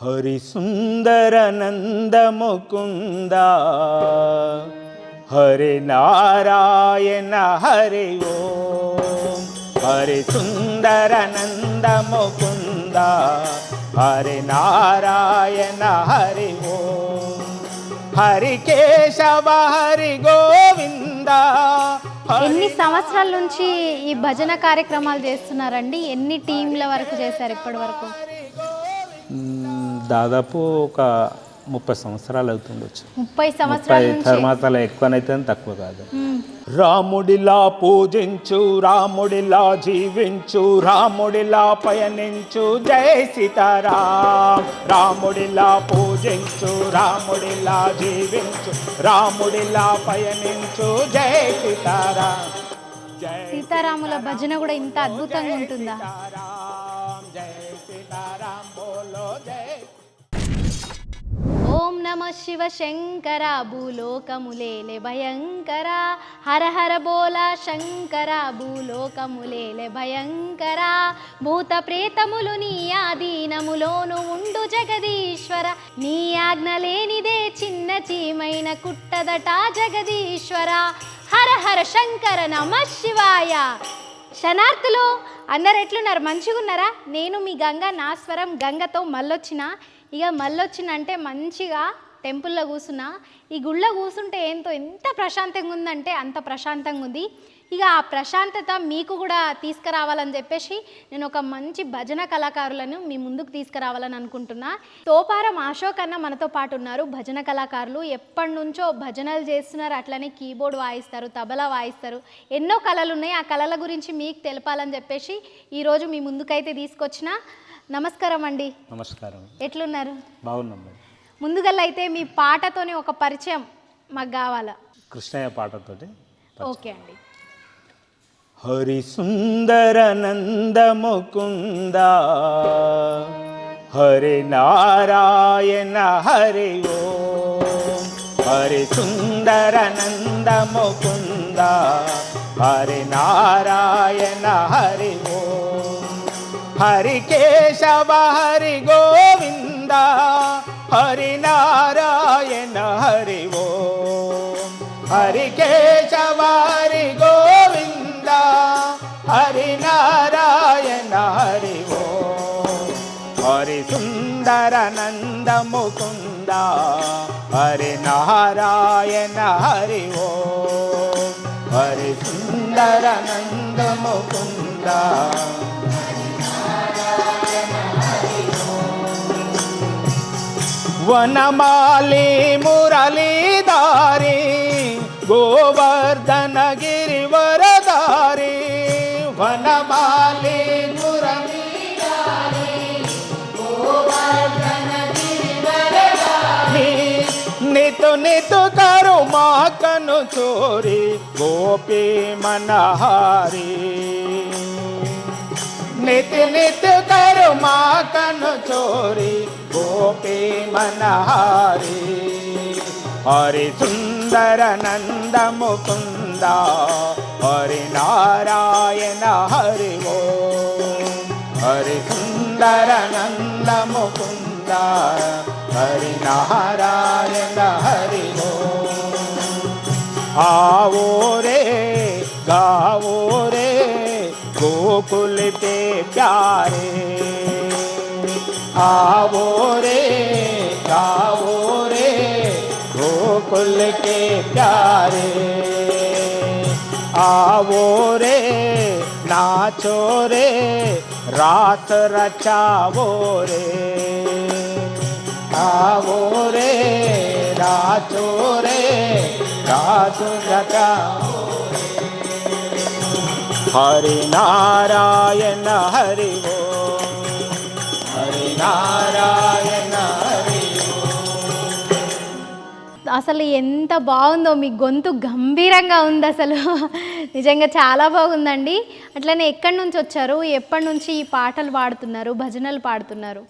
హరి సుందర నంద ముకుంద హరి నారాయణ హరి ఓం. హరి సుందర నంద ముకుంద హరి నారాయణ హరి ఓం. హరి కేశవ హరి గోవింద. ఎన్ని సంవత్సరాల నుంచి ఈ భజన కార్యక్రమాలు చేస్తున్నారండి? ఎన్ని టీంల వరకు చేశారు ఇప్పటి వరకు? దాదాపు ఒక 30 సంవత్సరాలు అవుతుండొచ్చు. 30 సంవత్సరాల నుంచి. తర్వాత ఎక్కువనైతే తక్కువ కాదు. రాముడిలా పూజించు, రాముడిలా జీవించు, రాముడిలా పయనించు, జై సీతారాం. రాముడిలా పూజించు, రాముడిలా జీవించు, రాముడిలా పయనించు, జై సీతారాం. సీతారాముల భజన కూడా ఇంత అద్భుతంగా ఉంటుందా? జై సీతారాం బోలో జై. ఓం నమ శివ శంకర భూలోకములేలే భయంకర, హర హర బోలా శంకర భూలోకములేలే భయంకర, భూత ప్రేతములు నీ ఆధీనములోను ఉండు జగదీశ్వర, నీ ఆజ్ఞ లేనిదే చిన్న చీమైన కుట్టదట జగదీశ్వర, హర హర శంకర నమ శివాయ. శనార్థులు అందరు ఎట్లున్నారు? మంచిగా ఉన్నారా? నేను మీ గంగ, నా స్వరం గంగతో మళ్ళొచ్చిన. ఇక మళ్ళొచ్చిందంటే మంచిగా టెంపుల్లో కూర్చున్నా. ఈ గుళ్ళో కూర్చుంటే ఎంత ప్రశాంతంగా ఉందంటే అంత ప్రశాంతంగా ఉంది. ఇక ఆ ప్రశాంతత మీకు కూడా తీసుకురావాలని చెప్పేసి నేను ఒక మంచి భజన కళాకారులను మీ ముందుకు తీసుకురావాలని అనుకుంటున్నా. తోపారం అశోక్ అన్న మనతో పాటు ఉన్నారు. భజన కళాకారులు ఎప్పటి నుంచో భజనలు చేస్తున్నారు, అట్లనే కీబోర్డ్ వాయిస్తారు, తబలా వాయిస్తారు, ఎన్నో కళలు ఉన్నాయి. ఆ కళల గురించి మీకు తెలపాలని చెప్పేసి ఈరోజు మీ ముందుకైతే తీసుకొచ్చిన. నమస్కారం అండి. నమస్కారం. ఎట్లున్నారు? బాగున్నాం. ముందుగా అయితే మీ పాటతోనే ఒక పరిచయం మాకు కావాలా? కృష్ణయ్య పాటతోటి. ఓకే అండి. హరి సుందర నంద ముకుంద హరి నారాయణ హరి ఓం. హరి సుందర నంద ముకుంద హరి నారాయణ హరి ఓం. హరి కేశవ హరి గోవింద హరి నారాయణ హరి ఓం. హరి కేశవ హరి గోవింద హరి నారాయణ హరి ఓం. హరి సుందర నంద ముకుంద హరి నారాయణ హరి ఓం. హరి సుందర నంద ముకుంద. వనమాలి మురళీధారి గోవర్ధన గిరివరధారి. వనమాలి మురళీధారి గోవర్ధన గిరివరధారి. నితు నితు కరు మాకను చోరి గోపీ మనహారి. నితు నితు కరు మాకను చోరి గోపీ మనహారి. హరి సుందర నంద ముకుంద హరి నారాయణ హరి ఓం. హరి సుందర నంద ముకుంద హరి నారాయణ హరి ఓం. आवो रे गावो रे गोकुल के प्यारे. आवो रे गावो रे गोकुल के प्यारे. आवो रे नाचो रे रात रचावो रे. आवो रे नाचो रे रात रचावो. हरि नारायण हरि ओम. हरि नारायण हरि ओम. అసలు ఎంత బాగుందో, మీ గొంతు గంభీరంగా ఉంది. అసలు నిజంగా చాలా బాగుందండి. అట్లనే ఎక్కడి నుంచి వచ్చారు? ఎప్పటి నుంచి ఈ పాటలు పాడుతున్నారు, భజనలు పాడుతున్నారు?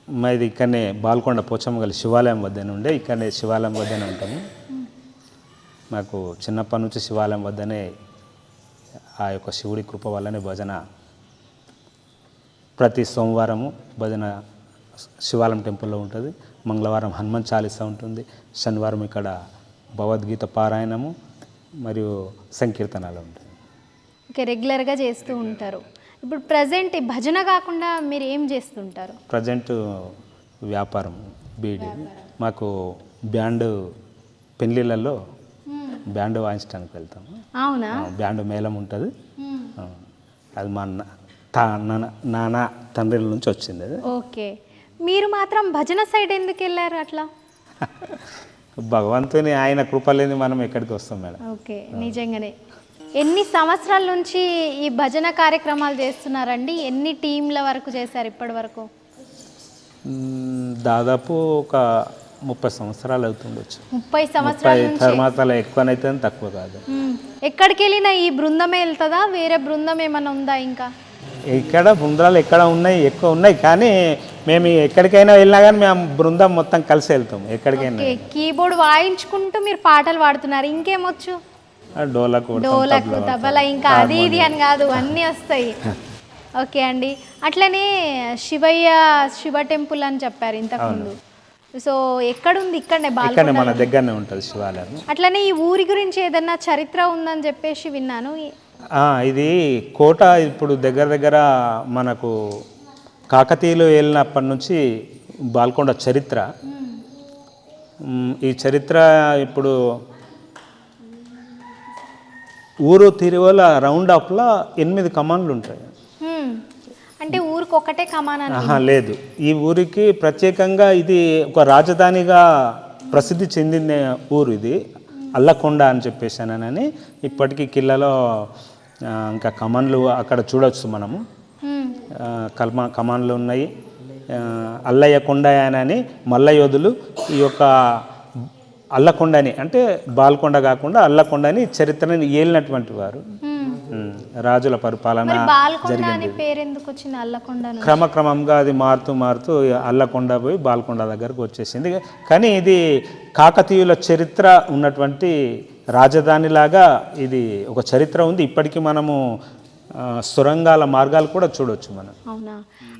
మాది ఇక్కడనే బాల్కొండ పోచమ్మగల్లి శివాలయం వద్దనే ఉండే. ఇక్కడనే శివాలయం వద్దనే ఉంటాము. మాకు చిన్నప్పటి నుంచి శివాలయం వద్దనే ఆ యొక్క శివుడి కృప వల్లనే భజన ప్రతి సోమవారము భజన శివాలయం టెంపుల్లో ఉంటుంది. మంగళవారం హనుమాన్ చాలీసా ఉంటుంది. శనివారం ఇక్కడ భగవద్గీత పారాయణము మరియు సంకీర్తనాలు ఉంటాయి. ఓకే, రెగ్యులర్గా చేస్తూ ఉంటారు. ఇప్పుడు ప్రజెంట్ భజన కాకుండా మీరు ఏం చేస్తుంటారు? ప్రజెంట్ వ్యాపారం బీడీ. మాకు బ్యాండ్ పెళ్ళిళ్ళల్లో బ్యాండ్ వాయించడానికి వెళ్తాము. అవునా? బ్యాండ్ మేళం ఉంటుంది. అది మా నాన్న తండ్రిల నుంచి వచ్చింది అది. ఓకే, మీరు మాత్రం భజన సైడ్ ఎందుకు వెళ్ళారు అట్లా? భగవంతుని ఆయన కృప లేని మనం ఎక్కడికి వస్తాం మేడం. ఓకే, నిజంగానే. ఎన్ని సంవత్సరాల నుంచి ఈ భజన కార్యక్రమాలు చేస్తున్నారండి? ఎన్ని టీంల వరకు చేశారు ఇప్పటి వరకు? దాదాపు ఒక 30 సంవత్సరాలు అవుతుండొచ్చు. 30 సంవత్సరాల నుంచి. తర్వాత ఎక్కువనైతే తక్కువ కాదు. ఎక్కడికి వెళ్ళినా ఈ బృందమే వెళ్తుందా? వేరే బృందం ఏమైనా ఉందా? ఇంకా ఇక్కడ బృందాలు ఎక్కడ ఉన్నాయి, ఎక్కువ ఉన్నాయి. కానీ మేము ఎక్కడికైనా వెళ్ళినా కానీ మేము బృందం మొత్తం కలిసి వెళ్తాం ఎక్కడికైనా. కీబోర్డ్ వాయించుకుంటూ మీరు పాటలు పాడుతున్నారు. ఇంకేమొచ్చు? డోలకు, తబలా, ఇంకా అది ఇది అని కాదు, అన్నీ వస్తాయి. ఓకే అండి. అట్లనే శివ టెంపుల్ అని చెప్పారు ఇంతకుముందు. సో ఎక్కడుంది? ఇక్కడనే బాల్కొండ, మన దగ్గరనే ఉంటుంది శివాలయం. అట్లనే ఈ ఊరి గురించి ఏదన్నా చరిత్ర ఉందని చెప్పేసి విన్నాను. ఇది కోట ఇప్పుడు దగ్గర మనకు కాకతీయులు వెళ్ళినప్పటి నుంచి బాల్కొండ చరిత్ర. ఈ చరిత్ర ఇప్పుడు ఊరు తిరువల రౌండ్ ఆఫ్లో 8 కమాన్లు ఉంటాయి. అంటే ఊరికి ఒకటే కమాన్ లేదు. ఈ ఊరికి ప్రత్యేకంగా ఇది ఒక రాజధానిగా ప్రసిద్ధి చెందిన ఊరు. ఇది అల్లకొండ అని చెప్పేసానని ఇప్పటికీ కిల్లలో ఇంకా కమాన్లు అక్కడ చూడవచ్చు మనము. కమాన్లు ఉన్నాయి. అల్లయ్య కొండ అని మల్ల యోధులు ఈ యొక్క అల్లకొండని, అంటే బాల్కొండ కాకుండా అల్లకొండని చరిత్రని ఏలినటువంటి వారు. రాజుల పరిపాలన జరిగింది. క్రమక్రమంగా అది మారుతూ అల్లకొండ పోయి బాల్కొండ దగ్గరకు వచ్చేసింది. కానీ ఇది కాకతీయుల చరిత్ర ఉన్నటువంటి రాజధానిలాగా ఇది ఒక చరిత్ర ఉంది. ఇప్పటికీ మనము సొరంగాల మార్గాలు కూడా చూడవచ్చు మనం. అవునా?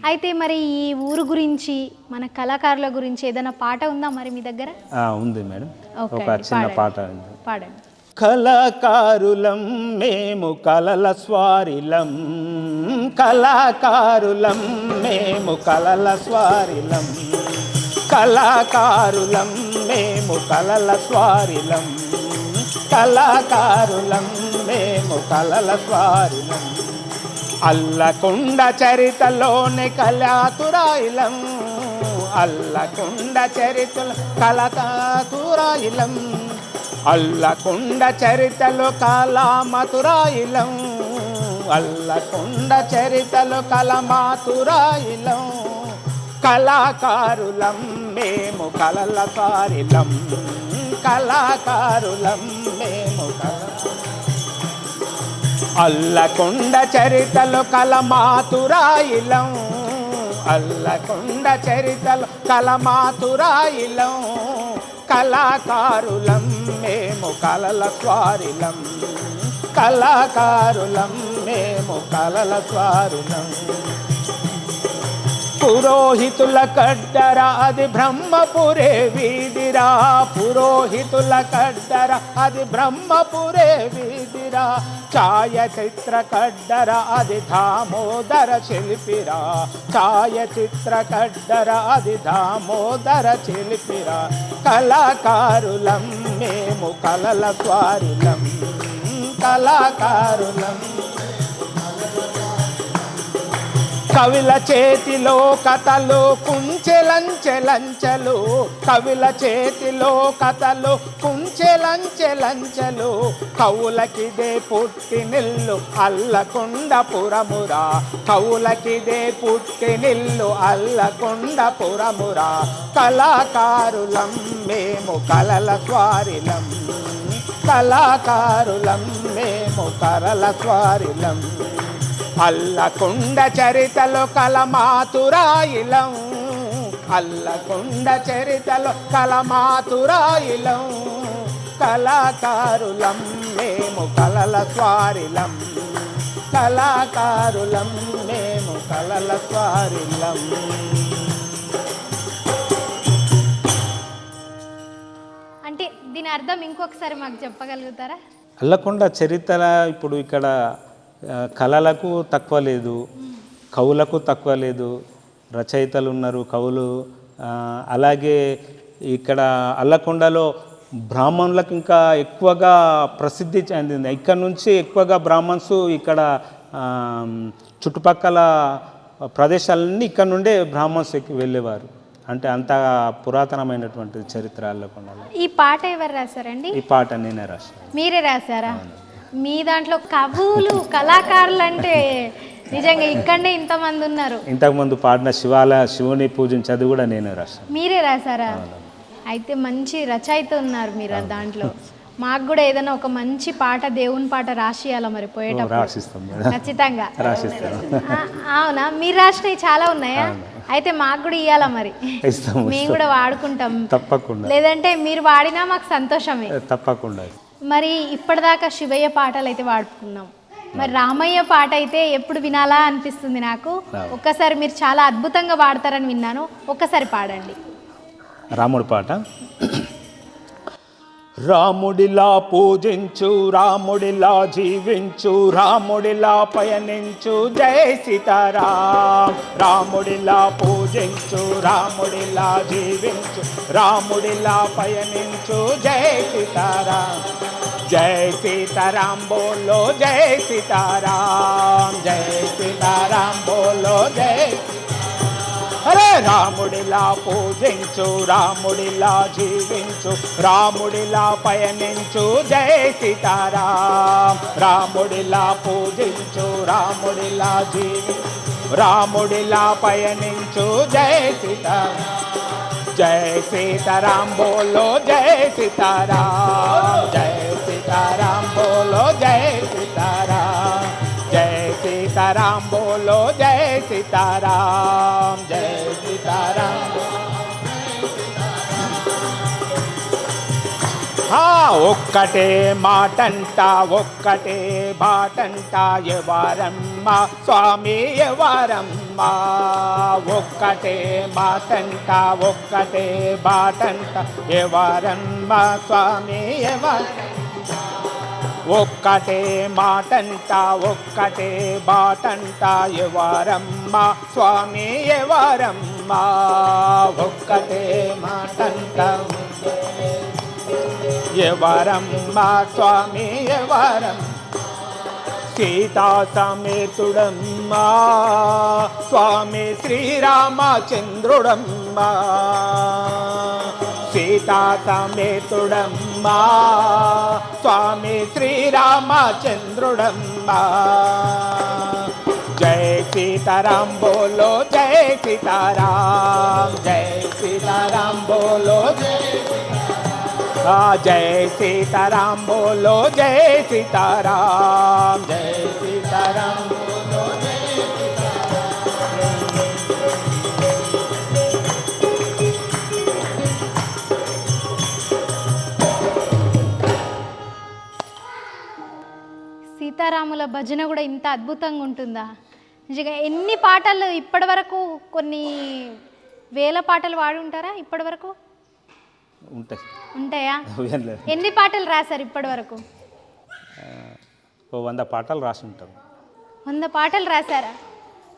అయితే మరి ఈ ఊరు గురించి, మన కళాకారుల గురించి ఏదైనా పాట ఉందా మరి మీ దగ్గర? ఉంది మేడం, ఒక చిన్న పాట ఉంది. పాడండి. కళాకారులం మేము కలల స్వారిలం, కళాకారులం మేము కలల స్వారిలం, కళాకారులం మేము కలల స్వారిలం, కళాకారులం మేము కలల స్వారిలం. అల్లకొండ చరితలోని కళాతురాయిలం, అల్లకొండ చరితలో కళాతురాయిలం, అల్లకొండ చరితలో కళామతురాయిలం, అల్లకొండ చరితలో కళమాతురాయిలం. కళాకారులం మేము కలల స్వారిలం, కళాకారులం మేము అల్లకొండ చరితలు కలమాతురాయిలం, అల్లకొండ చరితలు కలమాతురాయిలం. కళాకారులం మేము కలల స్వారిలం, కళాకారులం మేము కలల స్వారులం. పురోహితుల కడ్డర అది బ్రహ్మపురే వీధిరా, పురోహితుల కడ్డర అది బ్రహ్మపురే వీధిరా. ఛాయచిత్ర కడ్డర అది దామోదర శిల్పిరా, ఛాయచిత్ర కడ్డర అది దామోదర శిల్పిరా. కళాకారులం మేము కలల స్వారిలం, కళాకారులం. కవిల చేతిలో కథలు కుంచెలంచెలంచెలు, కవిల చేతిలో కథలు కుంచెలంచెలంచెలు. కవులకిదే పుట్టినిల్లు అల్లకొండపురమురా, కవులకిదే పుట్టినిల్లు అల్లకొండపురమురా. కళాకారులం మేము కలల స్వారిలం, కళాకారులం మేము కలల స్వారిలం. అల్లకొండ చరితలో కలమాతురాయిలం, అల్లకొండ చరితలో కలమాతురాయిలం. కళాకారులం మేము కలల స్వారిలం, కళాకారులం మేము కలల స్వారిలం. అర్థం ఇంకొకసారి మాకు చెప్పగలుగుతారా? అల్లకొండ చరిత్ర ఇప్పుడు ఇక్కడ కళలకు తక్కువ లేదు, కవులకు తక్కువ లేదు, రచయితలు ఉన్నారు, కవులు. అలాగే ఇక్కడ అల్లకొండలో బ్రాహ్మణులకు ఇంకా ఎక్కువగా ప్రసిద్ధి చెందింది. ఇక్కడ నుంచి ఎక్కువగా బ్రాహ్మణ్స్ ఇక్కడ చుట్టుపక్కల ప్రదేశాలన్నీ ఇక్కడ నుండే బ్రాహ్మణ్స్ వెళ్ళేవారు. అంటే అంత పురాతనమైనటువంటి చరిత్ర అల్లకొండలో. ఈ పాట ఎవరు రాశారండి? ఈ పాట నేనే రాశాను. మీరే రాశారా? మీ దాంట్లో కవులు కళాకారులు అంటే నిజంగా ఇక్కడనే ఇంతమంది ఉన్నారు. ఇంతకుముందు పాడిన శివుని పూజించేది కూడా నేనే రాశాను. మీరే రాశారా? అయితే మంచి రచయిత ఉన్నారు మీరు దాంట్లో. మాకు కూడా ఏదైనా ఒక మంచి పాట, దేవుని పాట రాసియాల మరి పోయేటప్పుడు ఖచ్చితంగా. అవునా? మీరు రాసినవి చాలా ఉన్నాయా? అయితే మాకు కూడా ఇవ్వాలా మరి, మేము కూడా వాడుకుంటాం తప్పకుండా. లేదంటే మీరు వాడినా మాకు సంతోషమే తప్పకుండా. మరి ఇప్పటిదాకా శివయ్య పాటలు అయితే వాడుకున్నాం, మరి రామయ్య పాట అయితే ఎప్పుడు వినాలా అనిపిస్తుంది నాకు. ఒక్కసారి మీరు చాలా అద్భుతంగా పాడతారని విన్నాను, ఒక్కసారి పాడండి. రాముడి పాట. రాముడిలా పూజించు, రాముడిలా జీవించు, రాముడిలా పయనించు, జై సీతారాం. రాముడిలా పూజించు, రాముడిలా జీవించు, రాముడిలా పయనించు, జై సీతారాం. జై సీతారాం బోలో, జై సీతారాం, జై సీతారాం బోలో, జై. అరే రాముడిలా పూజించు, రాముడిలా జీవించు, రాముడిలా పయనించు, జై సీతారాం. రాముడిలా పూజించు, రాముడిలా జీవించు, రాముడిలా పయనించు, జై సీతారాం. జై సీతారాం బోలో, జై సీతారాం, జై సీతారాం బోలో, జై సీతారాం, జై సీతారాం బోలో, జై సీతారాం, జై సీతారాం. ఒక్కటే మాటంట, ఒక్కటే బాటంట, ఎవరమ్మ స్వామి ఎవరమ్మ. ఒక్కటే మాటంట, ఒక్కటే బాటంట, ఎవరమ్మ స్వామి ఎవరమ్మ. ఒక్కటే మాటంట, ఒక్కటే బాటంట, ఎవరమ్మ స్వామి ఎవరమ్మ. ఒక్కటే మాటంట, ఎవరమ్మ స్వామి ఎవరమ్మ. సీతా సమేతుడమ్మా స్వామి శ్రీరామచంద్రుడమ్మా. సీతా సమేతుడమ్మా స్వామి శ్రీరామచంద్రుడమ్మా. జై సీతారాం బోలో, జై సీతారాం, జై సీతారాం బోలో, జై జై సీతారాం బోలో, జై సీతారాం, జై సీతారాం బోలో, జై సీతారాముల భజన కూడా ఇంత అద్భుతంగా ఉంటుందా? నిజంగా ఎన్ని పాటలు ఇప్పటి వరకు, కొన్ని వేల పాటలు వాడి ఉంటారా ఇప్పటి వరకు? ఉంటాయా? ఎన్ని పాటలు రాశారు ఇప్పటి వరకు? 100 పాటలు రాసి ఉంటారు. 100 పాటలు రాశారా?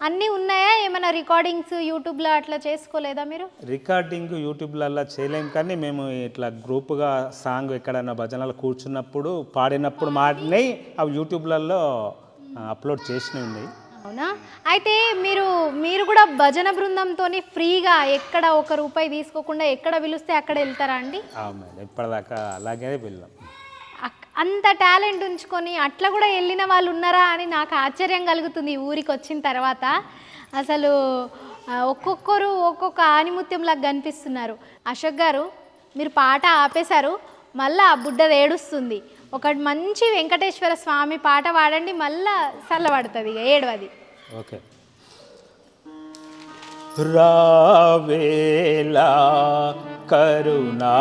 అన్నీ ఉన్నాయా? ఏమైనా రికార్డింగ్స్ యూట్యూబ్లో అట్లా చేసుకోలేదా మీరు? రికార్డింగ్ యూట్యూబ్లలో చేయలేము, కానీ మేము ఇట్లా గ్రూప్గా సాంగ్ ఎక్కడైనా భజనలు కూర్చున్నప్పుడు పాడినప్పుడు మాడినాయి అవి యూట్యూబ్లలో అప్లోడ్ చేసినవి ఉన్నాయి. అవునా? అయితే మీరు కూడా భజన బృందంతో ఫ్రీగా ఎక్కడ ₹1 తీసుకోకుండా ఎక్కడ పిలిస్తే అక్కడ వెళ్తారా అండి? ఇప్పటిదాకా అలాగే వెళ్ళాం. అంత టాలెంట్ ఉంచుకొని అట్లా కూడా వెళ్ళిన వాళ్ళు ఉన్నారా అని నాకు ఆశ్చర్యం కలుగుతుంది ఈ ఊరికి వచ్చిన తర్వాత. అసలు ఒక్కొక్కరు ఒక్కొక్క ఆనిముత్యంలాగా కనిపిస్తున్నారు. అశోక్ గారు, మీరు పాట ఆపేశారు, మళ్ళీ ఆ బుడ్డది ఏడుస్తుంది. ఒక మంచి వెంకటేశ్వర స్వామి పాట పాడండి, మళ్ళా చల్లబడుతుంది, ఇక ఏడవది. ఓకే. రావేలా కరుణాలవాలా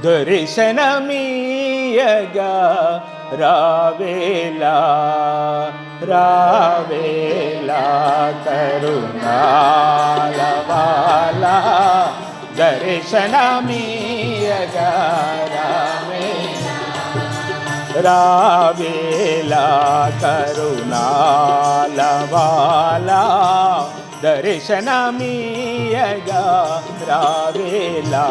దర్శనమీయగా, రావేలా రావేలా కరుణాలవాలా దర్శనమీయగా, దర్శనమీయగా రావేలా కరుణాలవాలా దర్శనమీయగా రావేలా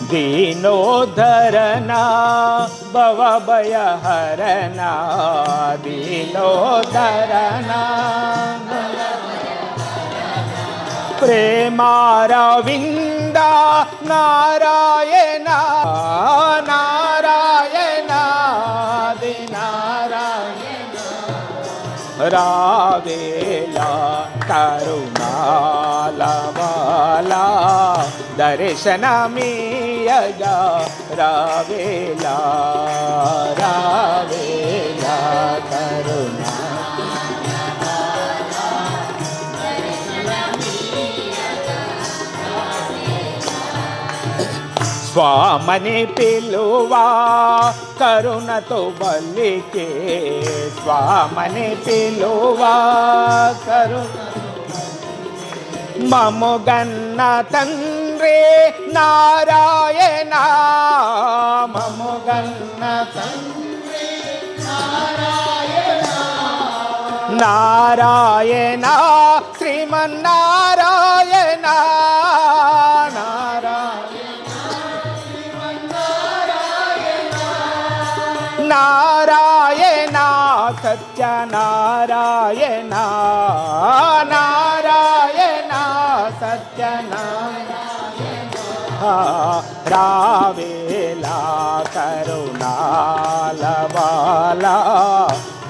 దీనోద్ధరణ భవభయహరణ దీనోద్ధరణ ప్రేమారవింద నారాయణ నారాయణ నారాయణ రావేలా కరుణాలవాలా దర్శనమీయగా రావేలా రావేలా కరుణ స్వామని పిలువా కరుణతో బలికే స్వామని పిలువా కరుణ మముగన్న తండ్రి నారాయణ మముగన్న తండ్రి నారాయణ నారాయణ శ్రీమన్నారాయణ నారాయణ సత్యనారాయణ నారాయణ సత్యనారాయణ రావేలా కరుణాలవాలా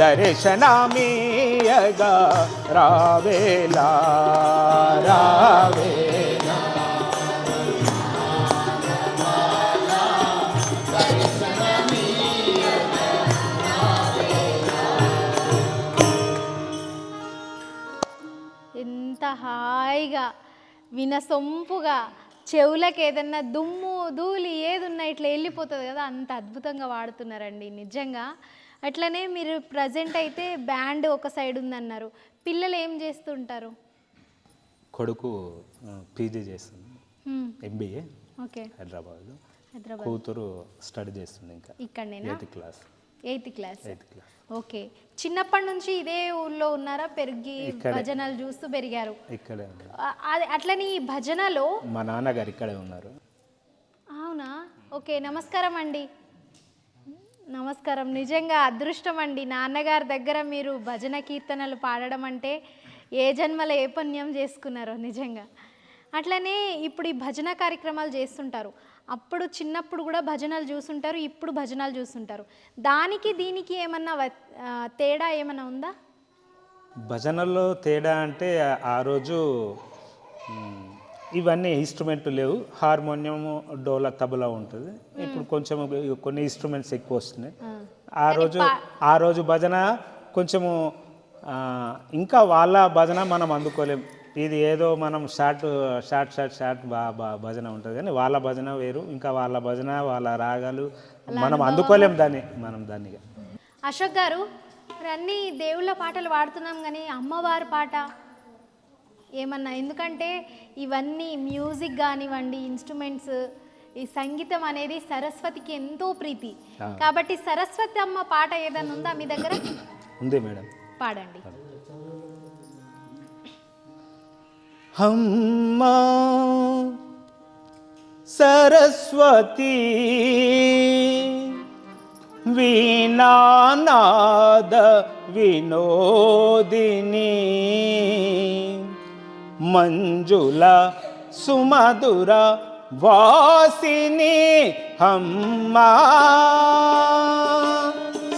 దర్శనమీయగా రావేలా రావేలా ఎంత హాయిగా వినసొంపుగా చెవులకు ఏదన్నా దుమ్ము ధూళి ఏదున్నా ఇట్లా వెళ్ళిపోతుంది కదా, అంత అద్భుతంగా వాడుతున్నారండి నిజంగా. అట్లనే మీరు ప్రజెంట్ అయితే బ్యాండ్ ఒక సైడ్ ఉందన్నారు, పిల్లలు ఏం చేస్తుంటారు? కొడుకు పీజీ చేస్తుంది, ఎంబీఏ ఓకే హైదరాబాద్లో. కూతురు స్టడీ చేస్తుంది ఇంకా ఇక్కడనేనా? 8th class. 8th class. Okay. చిన్నప్పటి నుంచి ఇదే ఊళ్ళో ఉన్నారా? పెరిగి భజనలు చూస్తూ పెరిగారు ఇక్కడే? అట్లని ఈ భజనలో మా నాన్నగారు ఇక్కడే ఉన్నారు. అవునా? ఓకే. నమస్కారం అండి. నమస్కారం. నిజంగా అదృష్టం అండి, నాన్నగారి దగ్గర మీరు భజన కీర్తనలు పాడడం అంటే ఏ జన్మల ఏ పుణ్యం చేసుకున్నారో నిజంగా. అట్లనే ఇప్పుడు ఈ భజన కార్యక్రమాలు చేస్తుంటారు, అప్పుడు చిన్నప్పుడు కూడా భజనలు చూస్తుంటారు, ఇప్పుడు భజనలు చూస్తుంటారు. దానికి దీనికి ఏమన్నా తేడా ఏమన్నా ఉందా? భజనల్లో తేడా అంటే ఆ రోజు ఇవన్నీ ఇన్స్ట్రుమెంట్లు లేవు, హార్మోనియం డోలా తబలా ఉంటుంది. ఇప్పుడు కొంచెం కొన్ని ఇన్స్ట్రుమెంట్స్ ఎక్కువ వస్తున్నాయి. ఆ రోజు భజన కొంచెము ఇంకా వాళ్ళ భజన మనం అందుకోలేం. ఇది ఏదో మనం షార్ట్ భజన ఉంటుంది, కానీ వాళ్ళ భజన వేరు, ఇంకా వాళ్ళ భజన వాళ్ళ రాగాలు మనం అందుకోలేం దాన్ని. అశోక్ గారు, మరి అన్ని దేవుళ్ళ పాటలు పాడుతున్నాం కానీ అమ్మవారి పాట ఏమన్నా? ఎందుకంటే ఇవన్నీ మ్యూజిక్ కానివ్వండి, ఇన్స్ట్రుమెంట్స్, ఈ సంగీతం అనేది సరస్వతికి ఎంతో ప్రీతి. కాబట్టి సరస్వతి అమ్మ పాట ఏదన్నా ఉందా మీ దగ్గర? ఉంది మేడం, పాడండి. అమ్మా సరస్వతి వీణానాద వినోదిని మంజుల సుమధుర వాసిని అమ్మా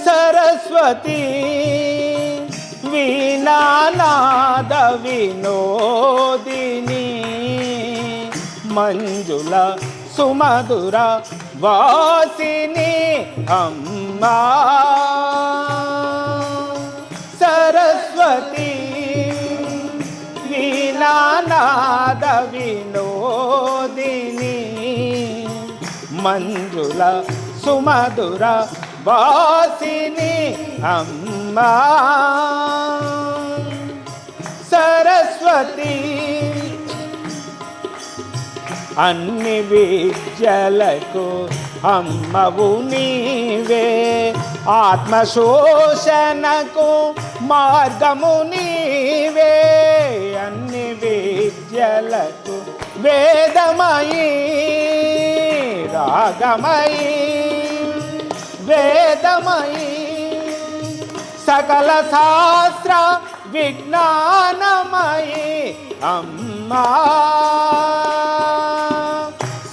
సరస్వతి వీణానాద వినోదిని మంజుల సుమధుర వాసిని అమ్మా సరస్వతి వీణానాద వినోదిని మంజుల సుమధుర వాసిని అమ్మా సరస్వతి అన్ని విద్యలకు అమ్మవు నీవే ఆత్మశోషణకు మార్గము నీవే అన్ని విద్యలకు వేదమయి రాగమయి వేదమయి సకల శాస్త్ర విజ్ఞానమయి అమ్మా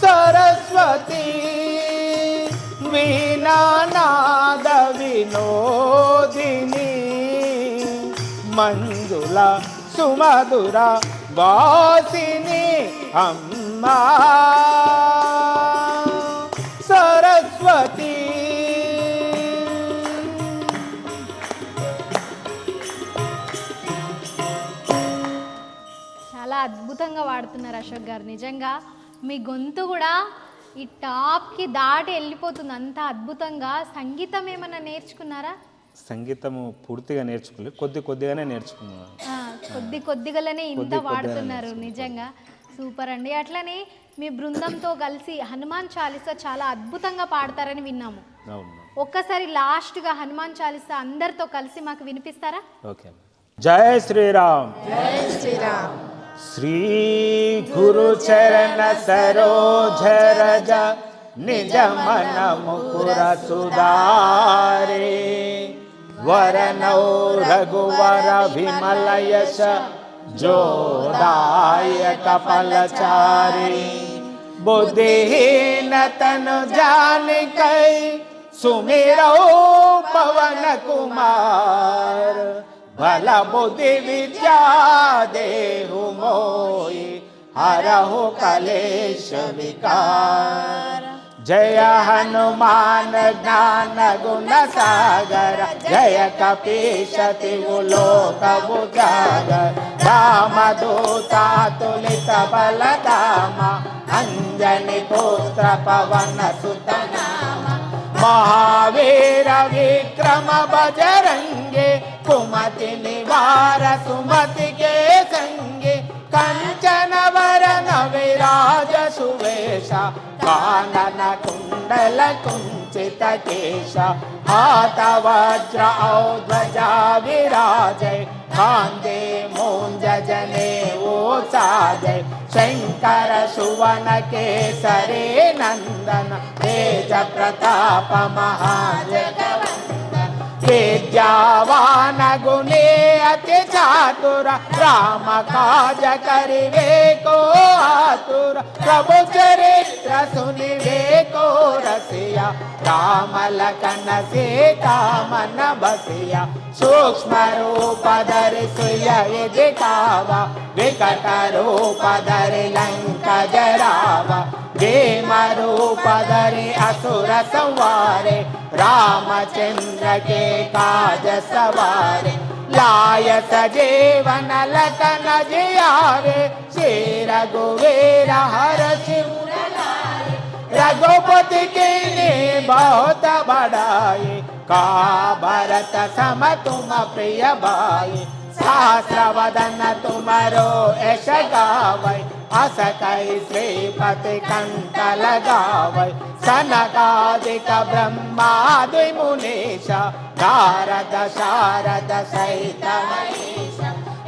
సరస్వతి వీణానాద వినోదిని మంజుల సుమధుర వాసిని అమ్మా సరస్వతి చాలా అద్భుతంగా వాడుతున్నారు అశోక్ గారు. నిజంగా మీ గొంతు కూడా ఈ టాప్కి దాటి వెళ్ళిపోతుంది అంత అద్భుతంగా. సంగీతం ఏమన్నా నేర్చుకున్నారా? సంగీతము పూర్తిగా నేర్చుకోలేదు, కొద్దిగానే నేర్చుకున్నాను. కొద్దిగానే ఇంత వాడుతున్నారు. నిజంగా సూపర్ అండి. అట్లనే మీ బృందంతో కలిసి హనుమాన్ చాలీసా చాలా అద్భుతంగా పాడతారని విన్నాము. ఒక్కసారి లాస్ట్గా హనుమాన్ చాలీసా అందరితో కలిసి మాకు వినిపిస్తారా? ఓకే. జై శ్రీరామ్. జై శ్రీరామ్. శ్రీ గురు చరణ సరోజ రజ నిజ మన ముకుర సుధారే వరనౌ రఘువర విమల యశ जोदायक फलचारी बुद्धिहीन तनु जान कई सुमिरो पवन कुमार भला बुद्धि विद्या देहु मोहि हरहु कलेश विकार जय हनुमान ज्ञान गुण सागर जय कपीशति लोक उजागर राम दूता तुलित बल धामा अंजनी पुत्र पवन सुत नामा महावीर विक्रम बजरंगे कुमति निवार सुमति के संगे कंचन वरन विराज सुवेशा कानन कुंडल कुंचित केशा हाथ वज्र ध्वजा विराजय कांधे मूंज जनेऊ साजय शंकर सुवन केसरी नंदन तेज प्रताप महाजगवंदन विद्यावान गुणी अति चातुर राम काज करिवे को आतुर प्रभु चरित्र सुनिवे को रसिया राम लखन सीता मन बसिया सूक्ष्म रूप धरि सुय दिखावा विकट रूप धरि लंका जरावा भीम रूप धरि असुर संवारे रामचंद्र के काज सवारे लाय सजीवन लखन जियावे श्री रघुवीर हरषि रघुपति की बहुत बड़ाई का भरत सम तुम प्रिय भाई सहस्र वदन तुमरो यश गावै अस कई श्रीपति कंठ लगावै सनकादिक ब्रह्मादि मुनीश नारद शारद सहित महेश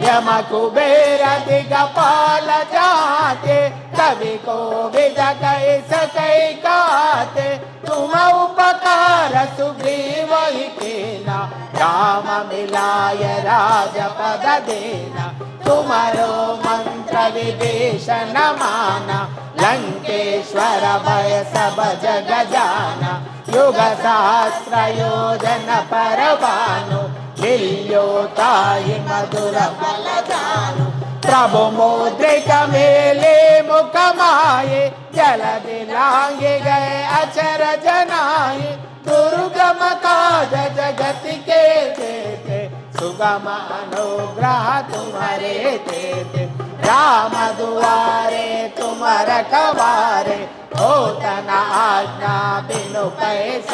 यम कुबेर दिगपाल जाते कवि को विद कई सकै गाते तुम उपकार सुग्रीव ही कीना राम मिलाय राजपद देना तुम्हारो मंत्र विभीषण माना लंकेश्वर भय सब जग जाना युग सहस्र योजन पर भानु दिल्योताहि मधुर फल जानु प्रभु मुद्रिक मेले मुख माये जल दिलांगे गए अचर जनाये दुर्गम काज जगत के देते सुगम अनुग्रह तुम्हारे देते राम दुआरे तुम रखवारे होत न आज्ञा बिनु पैस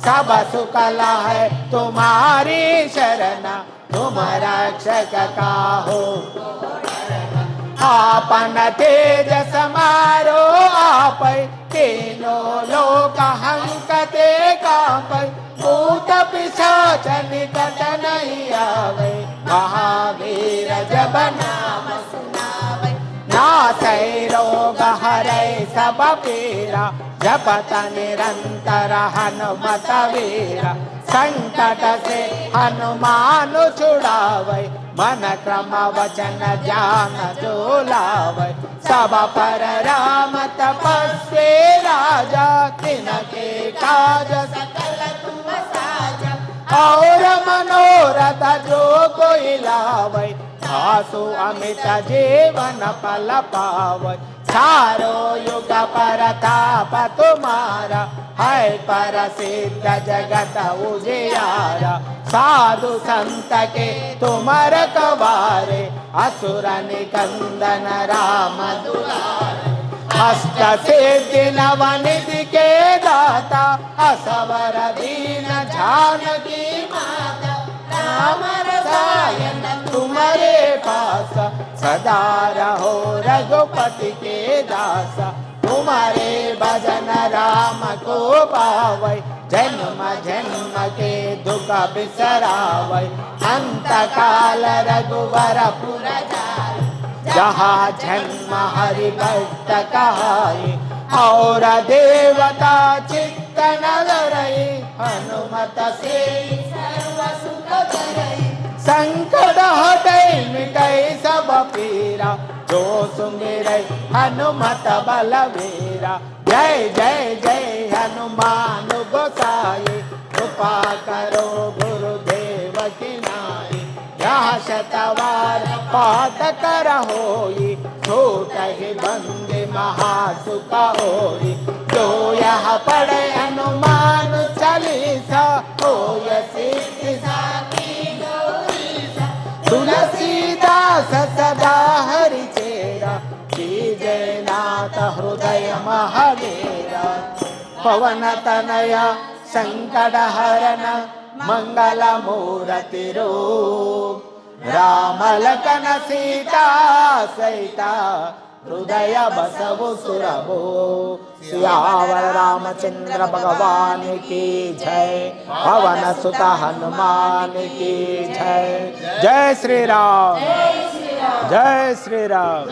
सब सुख लाए तुम्हारी शरण, तुम रक्षक काहू। आपन तेज समारो आपै, तीनों लोक हंकते कांपै। भूत पिशाच निकट नहीं आवे, महावीर जब नाम सुनावे। नासै रोग हरै सब पीरा, जपत निरंतर हनुमत वीरा। संकट से हनुमान छुड़ावे, मन क्रम वचन ज्ञान जो लावे। सब पर राम तपस्वी राजा, तिनके काज सकल तुम साजा। और मनोरथ जो कोई लावे, आसु अमित जीवन फल पावे। चारो युग परताप तुम्हारा, है प्रसिद्ध जगत उजियारा। साधु संत के तुम रखवारे, असुर निकंदन राम दुलारे। अष्ट सिद्धि नवनिधि के दाता, असवर दीन जानकी माता। राम रसायन तुम्हारे पास, सदा रहो रघुपति के दास। तुम्हारे भजन राम को पावै, जन्म जन्म के दुख बिसरावै। अंत काल रघुवर पुर जाय, जहाँ जन्म हरि भक्त कहाई। और देवता चित्त न धरई, हनुमत से सर्व सुख करई। संकट हटै मिटै सब पीरा, जो सुमिरै हनुमत बलवीरा। जय जय जय हनुमान गोसाई, कृपा करो गुरुदेव की नाई। यहाँ शतवार पाठ कर होई, छूटहि बंदे महासुख होई। जो यह पढ़े हनुमान चालीसा, होय सिद्धि साखी गौरीसा। तुलसीदास सदा हरि चेरा, कीजय नाथ हृदय महाडेरा। पवन तनया संकट हरन, मंगल मूर्ति रूप। राम लखन सीता सहिता, हृदय बसवु सुरभो। सियावर रामचंद्र भगवान की जय, पवन सुत हनुमान की जय। जय श्री राम, जय श्री राम।